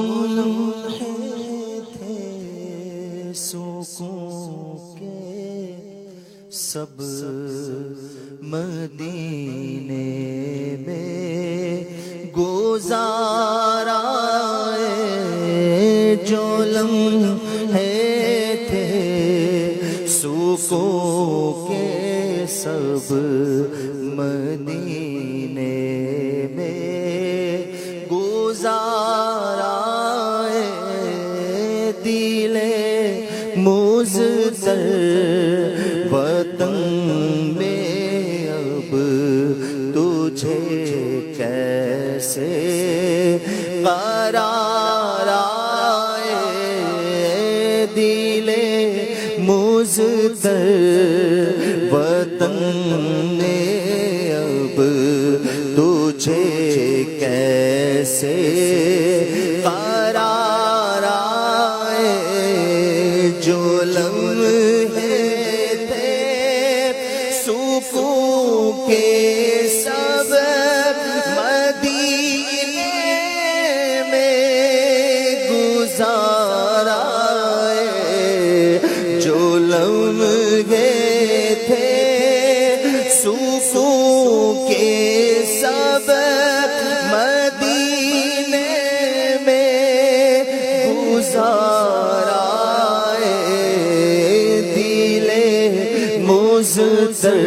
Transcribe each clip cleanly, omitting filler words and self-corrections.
لمحے تھے سکون کے سب مدینے میں گزارا جو لمحے تھے سکون کے سب مدینے میں گزارا دل مضطر وطن میں اب تجھے کیسے قرار آئے دل مضطر وطن میں اب تجھے کیسے قرار آئے جو لمحے تھے سکون کے سب مدینے میں گزارا جو لمحے تھے سکون کے سب مدینے میں گزارا دل مضطر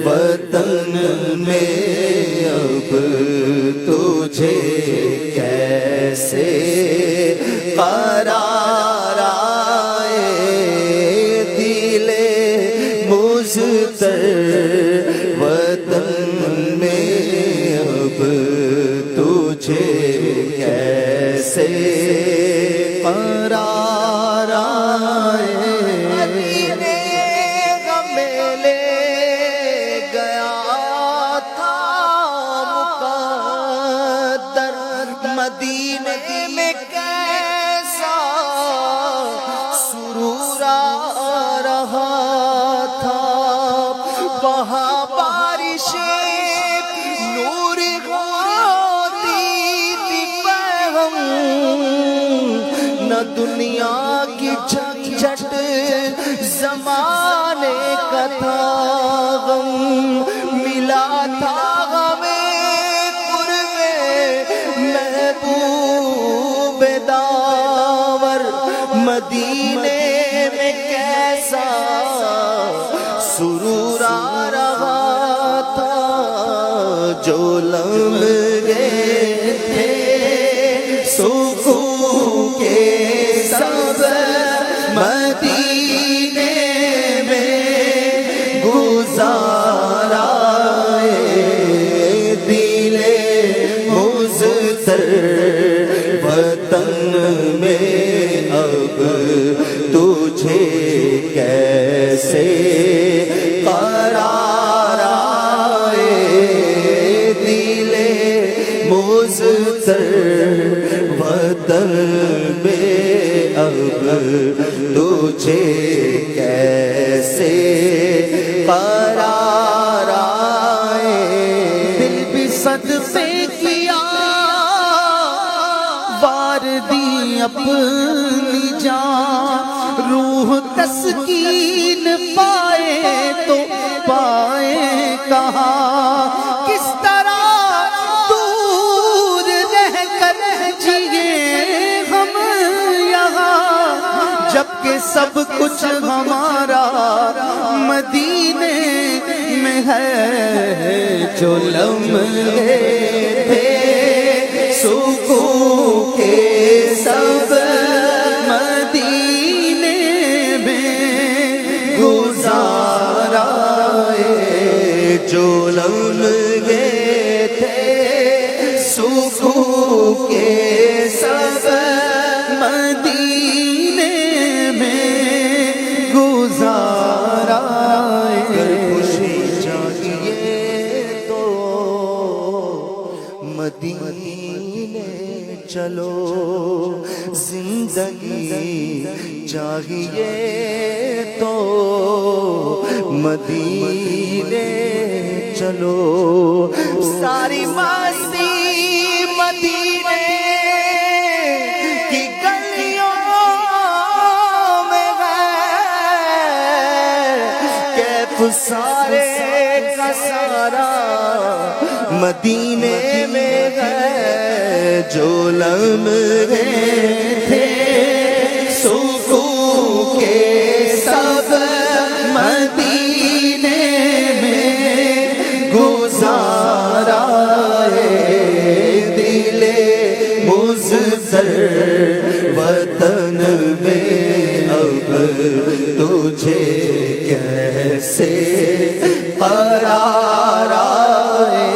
وطن میں اب تجھے کیسے قرار آئے دل مضطر وطن میں اب تجھے کیسے قرار آئے مدینے غم لے گیا تھا مقدر مدینے میں کیسا سرور آ رہا تھا وہاں بارش نور ہوتی تھی بہم نہ دنیا کی جھنجھٹ زمانے کا تھا غم ملا تھا ہمیں قرب محبوب داور مدینے میں کیسا سرور آ رہا تھا جو لمحے تھے سکون کے سب مدینے میں گزارا دل مضطر وطن میں اب تجھے کیسے قرار آئے دل مضطر وطن میں اب تجھے کیسے قرار آئے دل بھی صدقے کیا وار دی اپنی جان روح تسکین پائے تو پائے کہاں کس طرح دور رہ کر جیے ہم یہاں جبکہ سب کچھ ہمارا مدینے میں ہے جو لمحے تھے سکون کے سب مدینے میں گزارا جو لمحے تھے سکون کے سب مدینے میں گزارا خوشی چاہیے تو مدینے چلو زندگی چاہیے تو مدینے چلو ساری مستی مدینے سارے کا سارا مدینے میں ہے، جو لمحے تھے سکون کے سب مدینے میں گزارا ہے، دل مضطر وطن میں اب تجھے کیسے قرار آئے،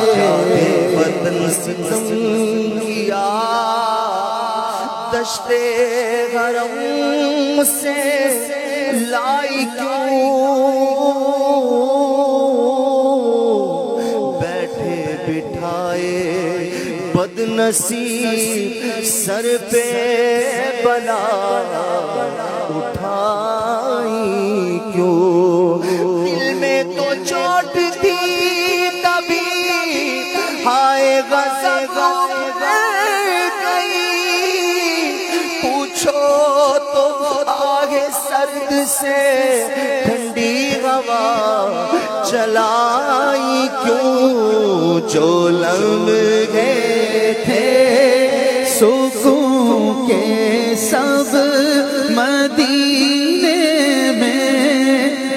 وطن ستم کیا دشت حرم سے لائی کیوں، بیٹھے بٹھائے بدنصیب سر پہ بلا اٹھائی کیوں، دل میں تو چوٹ تھی تبھی ہائے غضب گئی، پوچھو تو آگے سرد سے ٹھنڈی ہوا چلائی کیوں، جو لمحے تھے سکون کے سب مدینے میں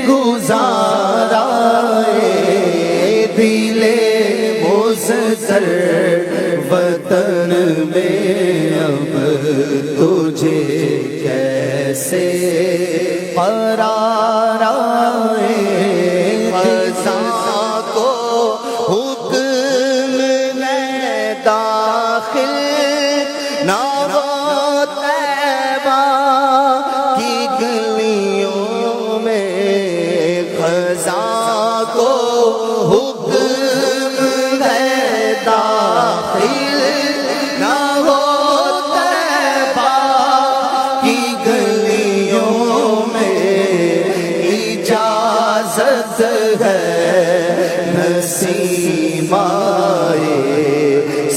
گزارا ہے، دل مضطر وطن میں اب تجھے کیسے قرار آئے، خزاں کو حکم ہے داخل نہ ہو طیبہ کی گلیوں میں، خزاں کو حکم ہے داخل نہ ہو طیبہ کی گلیوں میں، اجازت ہے نسیم آئے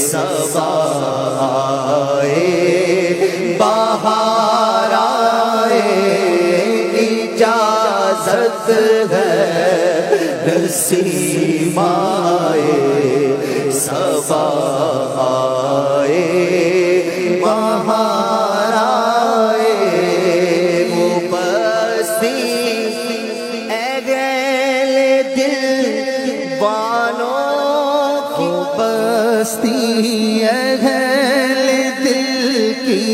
صبا آئے بہار آئے، اجازت ہے نسیم آئے صبا آئے بہار آئے، وہ بستی اے گیل دل والوں کی بستی اہل دل کی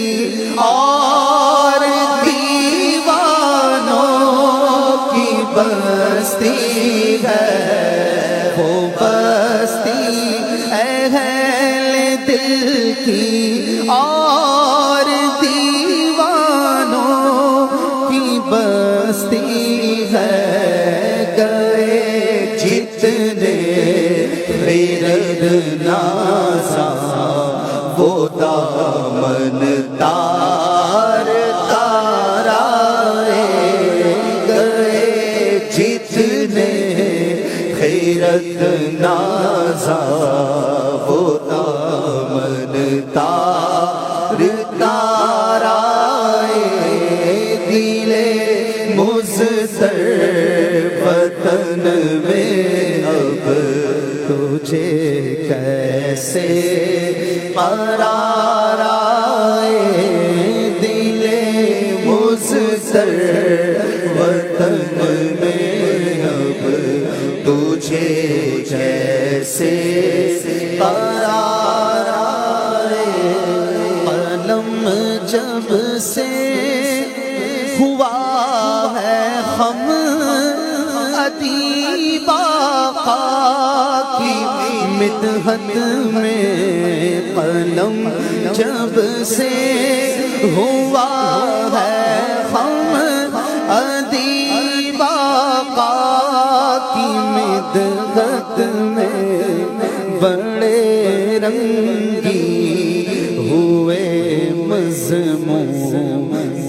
اور دیوانوں کی بستی ہے، وہ بستی اہل دل کی اور دیوانوں کی بستی ہے، گئے جتنے خیرد نازاں وہ دامن تار تار آئے، گئے جتنے خیرت نازاں وہ دامن تار تار آئے، دل مضطر وطن میں اب تجھے کیسے قرار آئے، دل مضطر وطن میں اب تجھے کیسے قرار آئے، قلم جب سے ہوا ہے خم ادیب آقا کی مدحت میں، قلم جب سے ہوا ہے خم ادیب آقا کی مدحت میں، بڑے رنگی ہوئے مضمون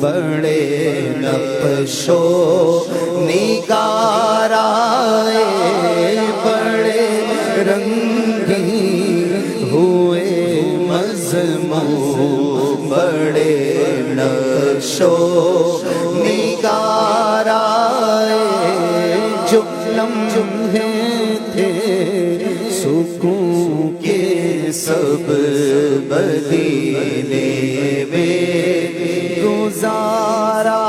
بڑے نقش و نگار آئے، بڑے رنگی ہوئے مضمون بڑے نقش و نگار آئے، جو مدینے میں گزارا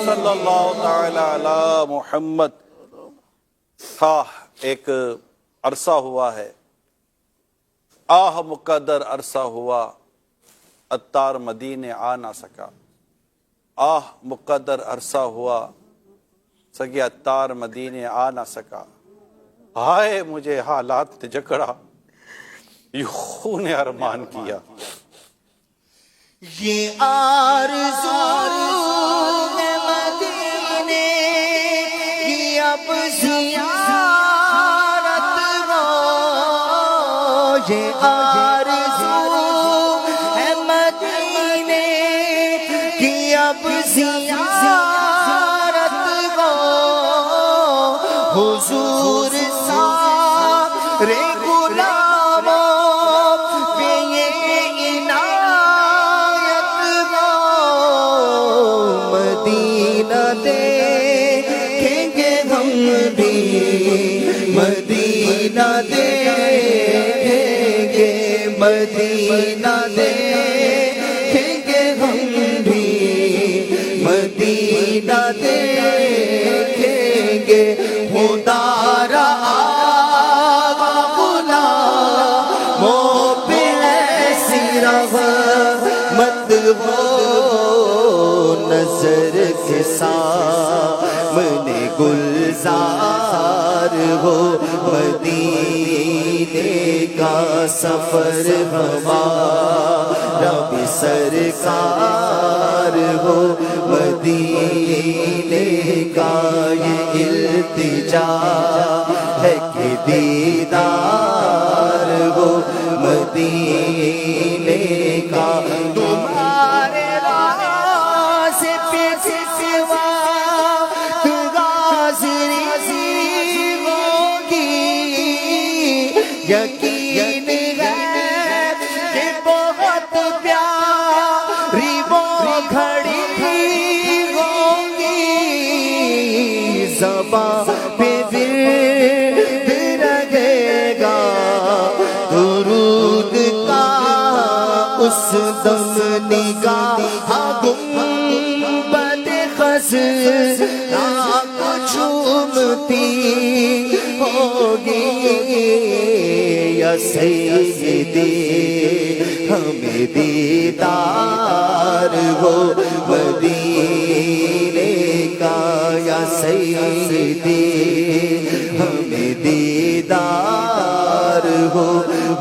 صلی اللہ تعالی علی محمد. ایک عرصہ ہوا ہے، آہ مقدر عرصہ ہوا، عطار مدینے آ نہ سکا. آہ مقدر عرصہ ہوا، سگے عطار مدینے آ نہ سکا. ہائے مجھے حالات نے جکڑا، یہ خون ارمان کیا. یہ آرزو ہے مدینے کی اب زیارت ہو. یہ آرزو ہے مدینے کی اب زیارت ہو. حضور سارے غلاموں پہ یہ عنایت ہو. مدینہ دیکھیں گے ہم بھی، مدینہ دیکھیں گے، مدینہ دیکھیں گے ہم بھی، مدینہ دیکھیں گے. خدا رہا غلاموں پہ ایسی رحمت ہو. نظر کے سامنے گلزار ہو. مدینے کا سفر ہمارا بھی سرکار ہو. مدینے کا یہ التجا ہے کہ دیدار ہو. مدینے کا تمہارے راستے پہ سوا غازری ہوگی. یقین ہے کہ بہت پیاری وہ گھڑی ہوگی. زباں پہ ورد رہے گا درود کا اس دم. نگاہ گنبد خضرا کو چومتی ہوگی. یا سیدی ہمیں دیدار ہو مدینے کا. یا سیدی ہمیں دیدار ہو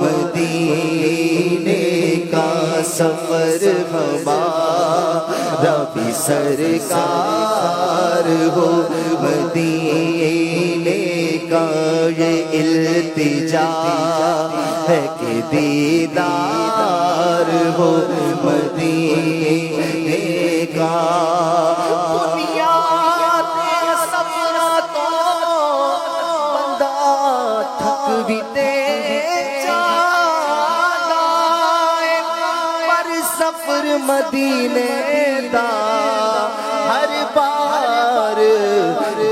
مدینے کا. سفر ہمارا بھی سرکار ہو. مدینے کا یہ التجا ہے کہ دیدار ہو مدینے کا. دنیا کے سفر تو بندہ تھک بھی دے جاتا ہے، پر سفر مدینے دا ہر بار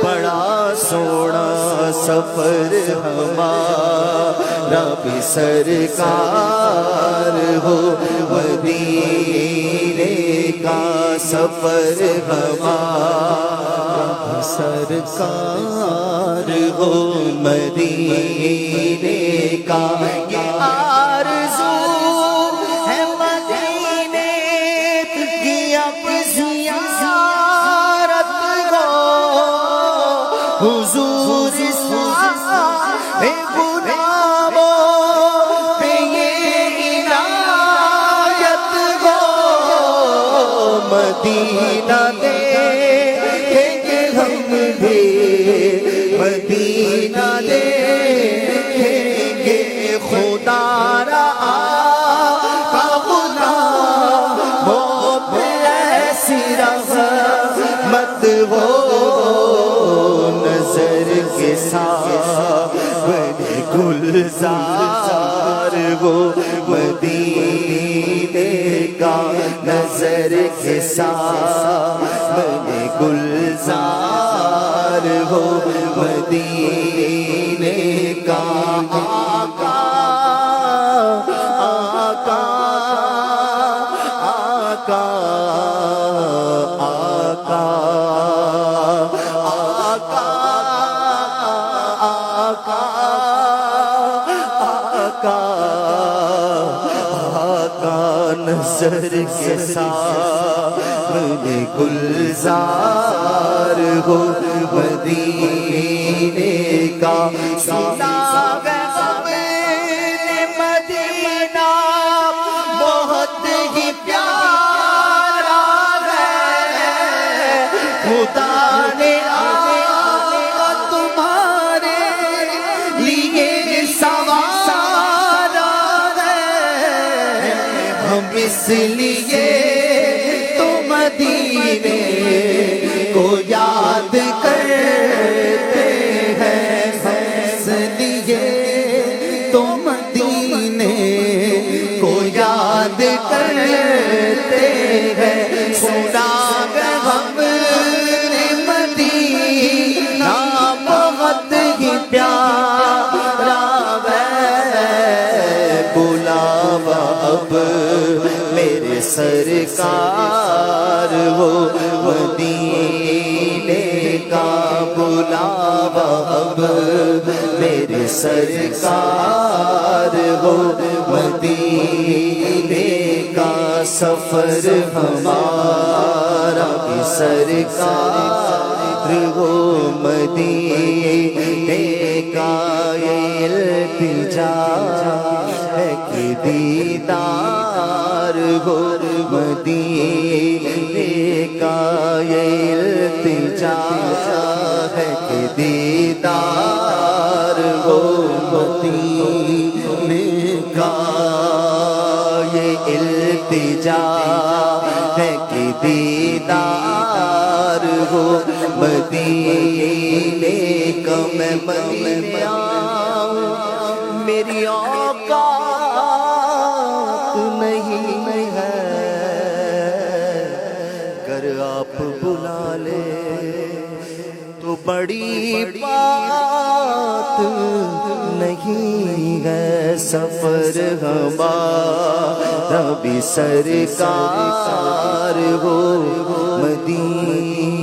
بڑا سونا سفر ہمارا بھی سرکار ہو. مدینے کا سفر ہمارا سرکار ہو. مدینے کا یہ آرزو ہے مدینے کی اب زیارت ہو. حضور سارے غلاموں پہ یہ عنایت ہو. مدینہ دیکھیں گے ہم بھی، مدینہ دیکھیں گے. خدا رہا غلاموں پہ ایسی رحمت ہو. نظر کے سامنے گلزار ہو مدینے کا. نظر کے سامنے گلزار ہو مدینے کا. آقا نظر کے سامنے گلزار ہو مدینے کا سنا غم نے مدینہ بہت ہی پیارا ہے خدا نے آقا تمہارے لیے سوارا ہے ہم اس لیے تو مدینے کو یاد کرتے ہیں اس لیے تو مدینے کو یاد کرتے ہیں سنا ہم نے مدینہ بہت ہی پیارا ہے بلاوا اب میرے سرکار ہو مدینے کا بلاوا اب میرے سرکار ہو مدینے کا سفر ہمارا بھی سرکار ہو مدینے کا یہ التجا ہے کہ دیدار ہو مدینے کا یہ التجا ہے کہ دیدار ہو مدینے کا یہ التجا ہے کہ دیدار ہو مدینے کا میں مدینے آؤں میری اوقات نہیں ہے اگر آپ بلا لے تو بڑی بات نہیں ہے سفر ہمارا بھی سرکار ہو مدینے